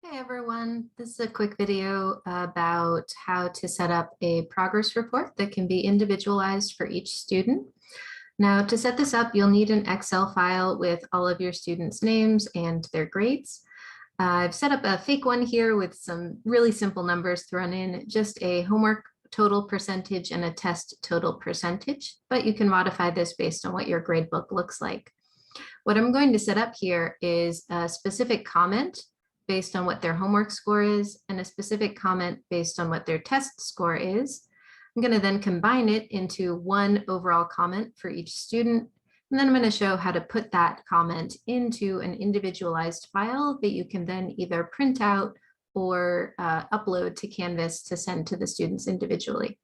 Hey everyone, this is a quick video about how to set up a progress report that can be individualized for each student. Now, to set this up, you'll need an Excel file with all of your students' names and their grades. I've set up a fake one here with some really simple numbers thrown in, just a homework total percentage and a test total percentage, but you can modify this based on what your gradebook looks like. What I'm going to set up here is a specific comment based on what their homework score is and a specific comment based on what their test score is. I'm going to then combine it into one overall comment for each student. And then I'm going to show how to put that comment into an individualized file that you can then either print out or upload to Canvas to send to the students individually.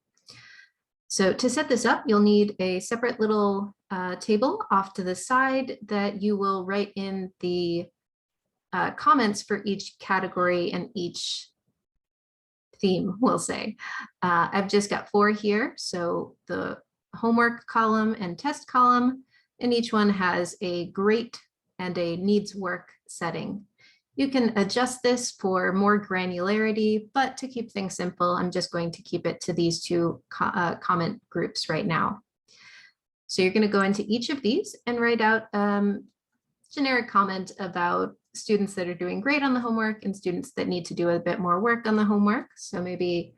So to set this up, you'll need a separate little table off to the side that you will write in the comments for each category and each theme, we'll say. I've just got 4 here. So the homework column and test column, and each one has a great and a needs work setting. You can adjust this for more granularity, but to keep things simple, I'm just going to keep it to these 2 comment groups right now. So you're going to go into each of these and write out generic comment about students that are doing great on the homework and students that need to do a bit more work on the homework. So maybe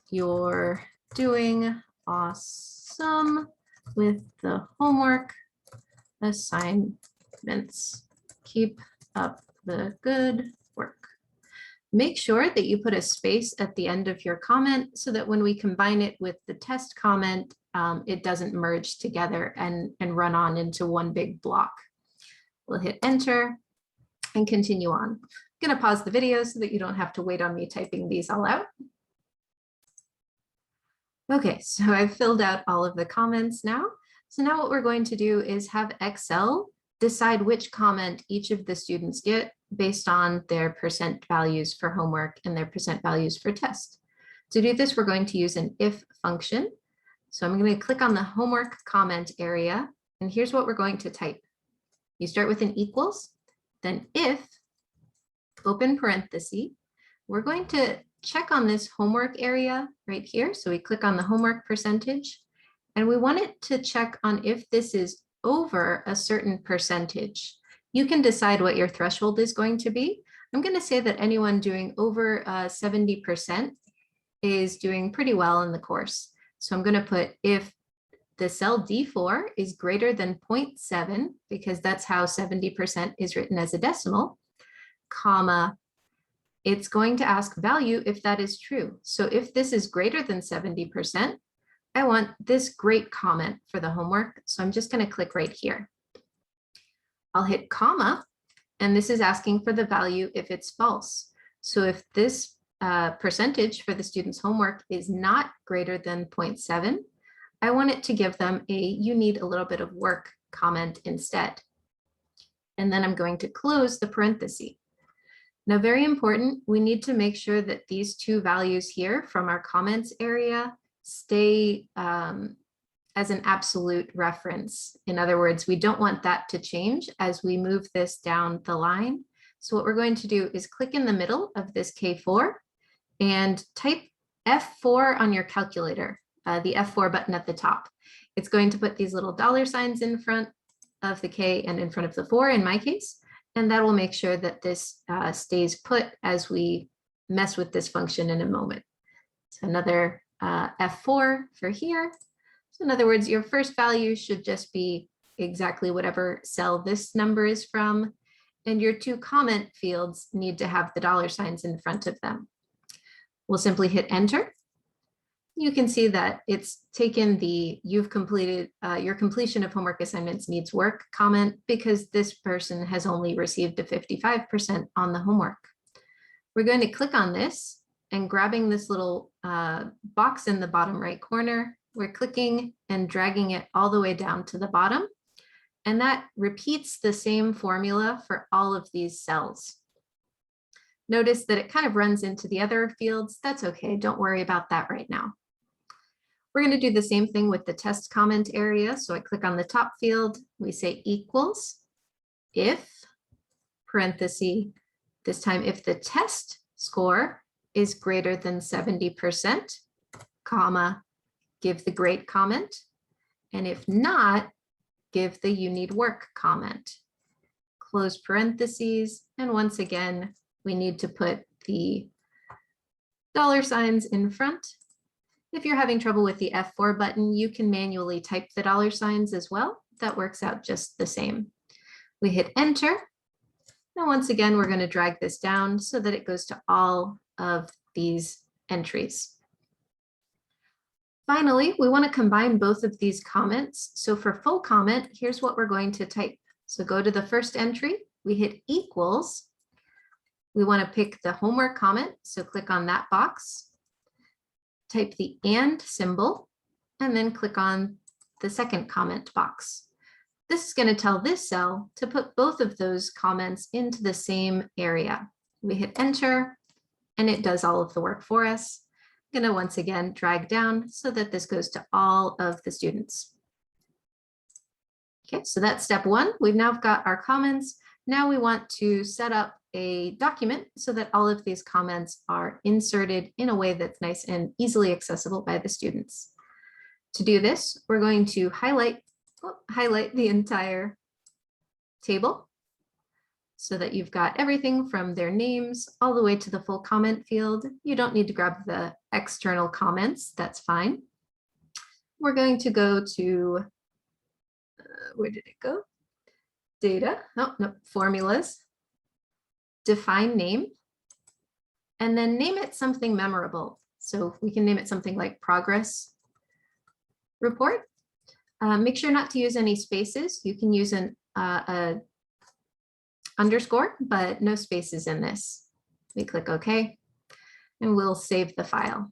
you're doing awesome with the homework assignments. Keep up the good work. Make sure that you put a space at the end of your comment so that when we combine it with the test comment, it doesn't merge together and run on into one big block. We'll hit enter and continue on. I'm going to pause the video so that you don't have to wait on me typing these all out. Okay, so I've filled out all of the comments now. So now what we're going to do is have Excel decide which comment each of the students get based on their percent values for homework and their percent values for test. To do this, we're going to use an if function. So I'm going to click on the homework comment area, and here's what we're going to type. You start with an equals, then if, open parenthesis, we're going to check on this homework area right here. So we click on the homework percentage, and we want it to check on if this is over a certain percentage. You can decide what your threshold is going to be. I'm going to say that anyone doing over 70% is doing pretty well in the course. So I'm going to put if the cell D4 is greater than 0.7, because that's how 70% is written as a decimal, comma, it's going to ask value if that is true. So if this is greater than 70%, I want this great comment for the homework. So I'm just going to click right here. I'll hit comma, and this is asking for the value if it's false. So if this percentage for the student's homework is not greater than 0.7, I want it to give them a you need a little bit of work comment instead. And then I'm going to close the parenthesis. Now, very important, we need to make sure that these 2 values here from our comments area stay as an absolute reference. In other words, we don't want that to change as we move this down the line. So what we're going to do is click in the middle of this K4 and type F4 on your calculator, the F4 button at the top. It's going to put these little dollar signs in front of the K and in front of the 4 in my case, and that will make sure that this stays put as we mess with this function in a moment. So another F4 for here. So in other words, your first value should just be exactly whatever cell this number is from, and your 2 comment fields need to have the dollar signs in front of them. We'll simply hit enter. You can see that it's taken the you've completed your completion of homework assignments needs work comment because this person has only received a 55% on the homework. We're going to click on this and grabbing this little box in the bottom right corner, we're clicking and dragging it all the way down to the bottom. And that repeats the same formula for all of these cells. Notice that it kind of runs into the other fields. That's okay, don't worry about that right now. We're going to do the same thing with the test comment area. So I click on the top field, we say equals if parenthesis This time, if the test score is greater than 70%, comma, give the grade comment. And if not, give the you need work comment. Close parentheses. And once again, we need to put the $signs in front. If you're having trouble with the F4 button, you can manually type the $signs as well. That works out just the same. We hit enter. Now, once again, we're going to drag this down so that it goes to all of these entries. Finally, we want to combine both of these comments. So for full comment, here's what we're going to type. So go to the first entry, we hit equals. We want to pick the homework comment. So click on that box, type the and symbol, and then click on the second comment box. This is going to tell this cell to put both of those comments into the same area. We hit enter, and it does all of the work for us. I'm going to once again drag down so that this goes to all of the students. Okay, so that's step one. We've now got our comments. Now we want to set up a document so that all of these comments are inserted in a way that's nice and easily accessible by the students. To do this, we're going to highlight the entire table so that you've got everything from their names all the way to the full comment field. You don't need to grab the external comments, that's fine. We're going to go to, where did it go? Data, oh, no, formulas, define name, and then name it something memorable. So we can name it something like progress report. Make sure not to use any spaces. You can use an underscore, but no spaces in this. We click OK, and we'll save the file.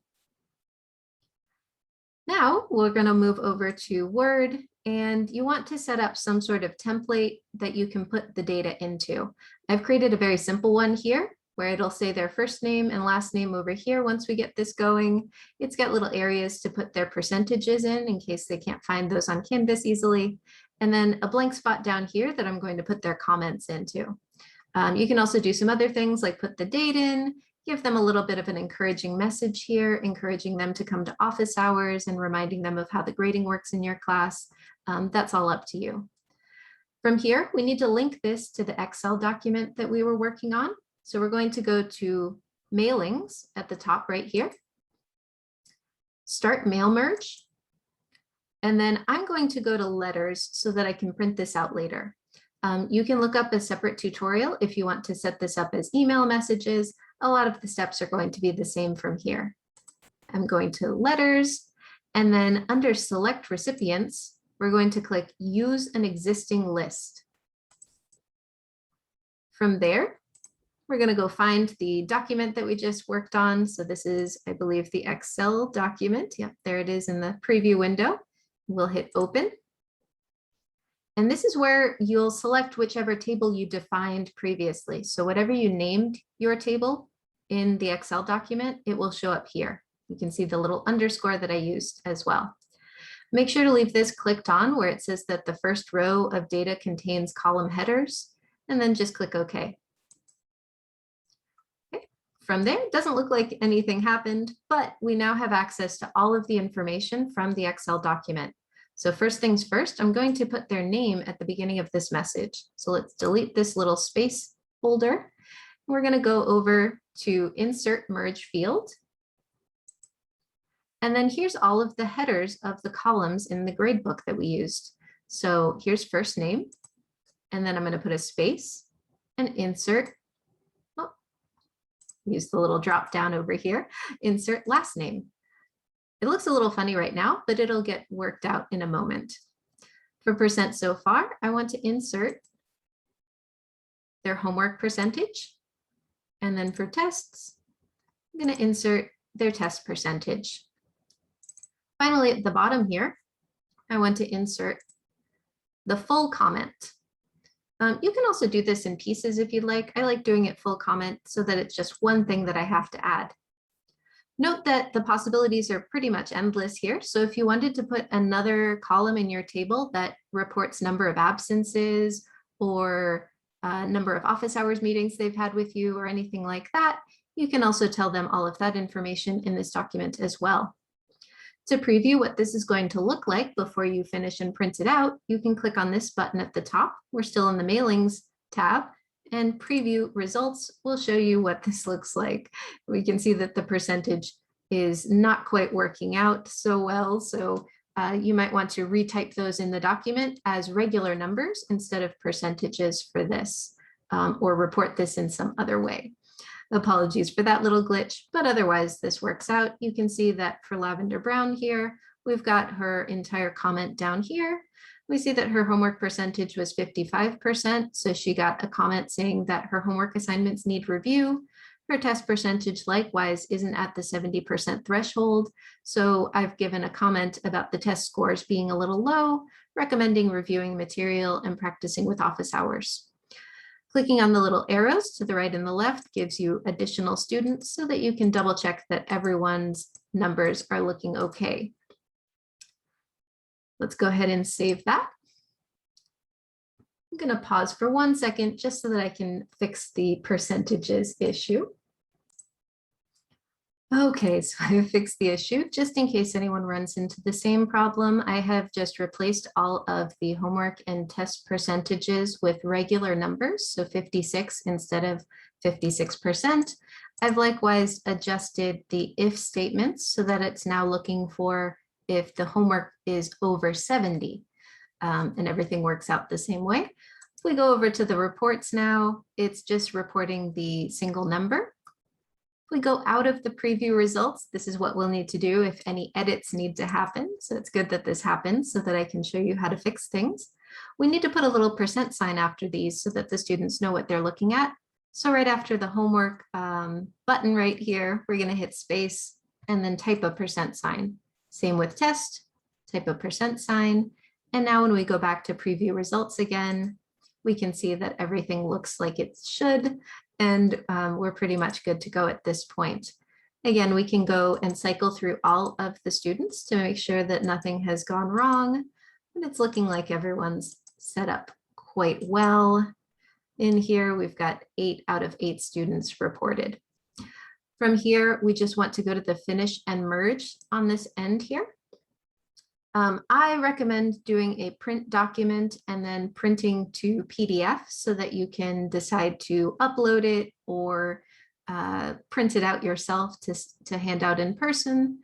Now we're going to move over to Word, and you want to set up some sort of template that you can put the data into. I've created a very simple one here where it'll say their first name and last name over here. Once we get this going, it's got little areas to put their percentages in case they can't find those on Canvas easily. And then a blank spot down here that I'm going to put their comments into. You can also do some other things like put the date in, give them a little bit of an encouraging message here, encouraging them to come to office hours and reminding them of how the grading works in your class. That's all up to you. From here, we need to link this to the Excel document that we were working on. So we're going to go to mailings at the top right here, start mail merge, and then I'm going to go to letters so that I can print this out later. You can look up a separate tutorial if you want to set this up as email messages. A lot of the steps are going to be the same from here. I'm going to letters, and then under select recipients, we're going to click use an existing list. From there, we're going to go find the document that we just worked on. So this is, I believe, the Excel document. Yep, there it is in the preview window. We'll hit open. And this is where you'll select whichever table you defined previously. So whatever you named your table in the Excel document, it will show up here. You can see the little underscore that I used as well. Make sure to leave this clicked on where it says that the first row of data contains column headers, and then just click OK. From there, it doesn't look like anything happened, but we now have access to all of the information from the Excel document. So first things first, I'm going to put their name at the beginning of this message. So let's delete this little space holder. We're going to go over to Insert Merge Field. And then here's all of the headers of the columns in the gradebook that we used. So here's first name, and then I'm going to put a space and insert. Use the little drop down over here, insert last name. It looks a little funny right now, but it'll get worked out in a moment. For percent so far, I want to insert their homework percentage. And then for tests, I'm going to insert their test percentage. Finally, at the bottom here, I want to insert the full comment. You can also do this in pieces if you'd like. I like doing it full comment so that it's just one thing that I have to add. Note that the possibilities are pretty much endless here. So if you wanted to put another column in your table that reports number of absences or number of office hours meetings they've had with you or anything like that, you can also tell them all of that information in this document as well. To preview what this is going to look like before you finish and print it out, you can click on this button at the top. We're still in the Mailings tab, and Preview Results will show you what this looks like. We can see that the percentage is not quite working out so well, so you might want to retype those in the document as regular numbers instead of percentages for this, or report this in some other way. Apologies for that little glitch, but otherwise this works out. You can see that for Lavender Brown here, we've got her entire comment down here. We see that her homework percentage was 55%, so she got a comment saying that her homework assignments need review. Her test percentage likewise isn't at the 70% threshold, so I've given a comment about the test scores being a little low, recommending reviewing material and practicing with office hours. Clicking on the little arrows to the right and the left gives you additional students so that you can double check that everyone's numbers are looking okay. Let's go ahead and save that. I'm going to pause for 1 second just so that I can fix the percentages issue. Okay, so I fixed the issue. Just in case anyone runs into the same problem, I have just replaced all of the homework and test percentages with regular numbers, so 56 instead of 56%. I've likewise adjusted the if statements so that it's now looking for if the homework is over 70, and everything works out the same way. If we go over to the reports now, it's just reporting the single number. If we go out of the preview results, this is what we'll need to do if any edits need to happen. So it's good that this happens so that I can show you how to fix things. We need to put a little % sign after these so that the students know what they're looking at. So right after the homework button right here, we're going to hit space and then type a % sign. Same with test, type a % sign. And now when we go back to preview results again, we can see that everything looks like it should. And we're pretty much good to go at this point. Again, we can go and cycle through all of the students to make sure that nothing has gone wrong. And it's looking like everyone's set up quite well. In here, we've got 8 out of 8 students reported. From here, we just want to go to the finish and merge on this end here. I recommend doing a print document and then printing to PDF so that you can decide to upload it or print it out yourself to hand out in person.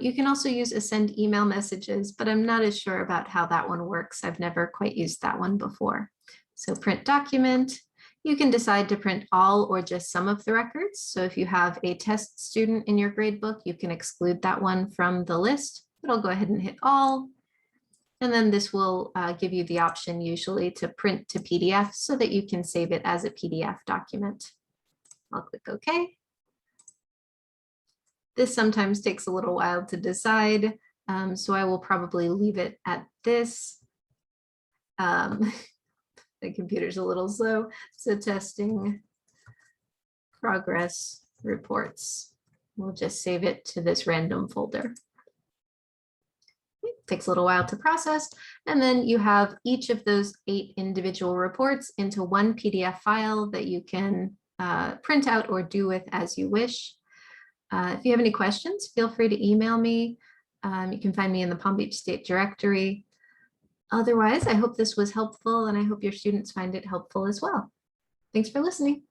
You can also use send email messages, but I'm not as sure about how that one works. I've never quite used that one before. So print document. You can decide to print all or just some of the records. So if you have a test student in your gradebook, you can exclude that one from the list. But I'll go ahead and hit all. And then this will give you the option usually to print to PDF so that you can save it as a PDF document. I'll click OK. This sometimes takes a little while to decide, so I will probably leave it at this. The computer's a little slow, so testing progress reports. We'll just save it to this random folder. Takes a little while to process, and then you have each of those 8 individual reports into one PDF file that you can print out or do with as you wish. If you have any questions, feel free to email me. You can find me in the Palm Beach State Directory. Otherwise, I hope this was helpful, and I hope your students find it helpful as well. Thanks for listening.